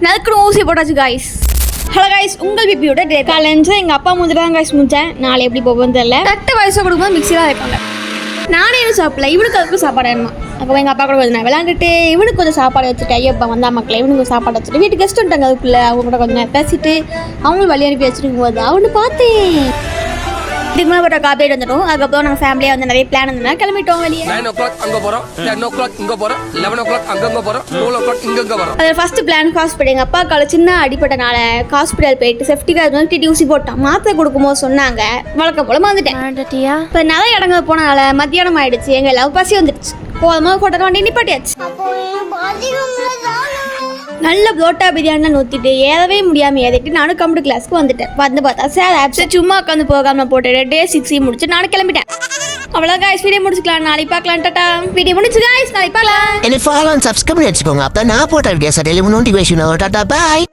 நறுக்குன்னு ஊசி போட்டாச்சு காய்ஸ். ஹலோ காய்ஸ், உங்கள் பிபியோட டே காலேஜ் எங்கள் அப்பா முந்திரி தான் காய்ஸ் முடித்தேன். நாளை எப்படி போகும்னு தெரியல. கரெக்டாக வயசாக கொடுக்கும்போது மிக்சிலாம் வைப்பாங்க. நானே எதுவும் சாப்பிடல, இவனுக்கு அதுக்கும் சாப்பாடு வேணுமா. அப்போ எங்கள் அப்பா கூட கொஞ்சம் நான் விளாண்டுட்டு இவனுக்கு கொஞ்சம் சாப்பாடு வச்சுட்டு ஐயப்பா வந்தா மக்களை இவனுக்கு சாப்பாடு வச்சுட்டு வீட்டுக்கு கெஸ்ட் வந்துட்டாங்க. அதுக்குள்ளே அவங்க கூட கொஞ்சம் நேரம் பேசிட்டு அவங்களும் வழி அனுப்பி வச்சுருக்கும் போது அவனு பார்த்தேன். இதுக்கு மேலே போட்ட காப்பீடு வந்துட்டோம். அதுக்கப்புறம் நாங்கள் ஃபேமிலியாக வந்து நிறைய பிளான் இருந்ததுனா கிளம்பிட்டோம் வெளியே. 9 o'clock அங்கே போகிறோம், 10 o'clock இங்கே போகிறோம், 11 o'clock அங்கங்கே போகிறோம், 12 o'clock இங்கே வரோம். அதில் ஃபஸ்ட்டு பிளான் ஹாஸ்பிட்டல். எங்கள் அப்பா கால சின்ன அடிப்பட்டனால ஹாஸ்பிட்டல் போயிட்டு சேஃப்டிக்காக வந்து ஊசி போட்டான். மாத்திரை கொடுக்கும்போது சொன்னாங்க, வழக்கம் போல வந்துட்டேன். இப்போ நிறைய இடங்கள் போனனால மத்தியானம் ஆயிடுச்சு. எங்கள் எல்லாரும் பசி வந்துடுச்சு. போதும்போது போட்ட வண்டி நிப்பாட்டியாச்சு. நல்ல புரோட்டா பிரியாணிலாம் நூற்றிட்டு ஏறவே முடியாமல் ஏறிட்டு நானும் கம்ப்யூட்டர் கிளாஸ்க்கு வந்துட்டேன். வந்து பார்த்தா சார் ஆப்ஸை சும்மா உட்காந்து போகாமல் போட்டு டே 6 முடிச்சு நானும் கிளம்பிட்டேன். அவ்வளோ காய்ஸ், வீடியோ முடிச்சுக்கலாம். நாளைக்கு பார்க்கலாம். டாடா. வீடியோ முடிச்சு காய்ஸ், நாளைக்கு பார்க்கலாம். என்ன ஃபாலோ அண்ட் சப்ஸ்கிரைப் பண்ணி வச்சுக்கோங்க. அப்போ நான் போட்ட வீடியோஸ் டெய்லி நோட்டிஃபிகேஷன். டாடா பாய்.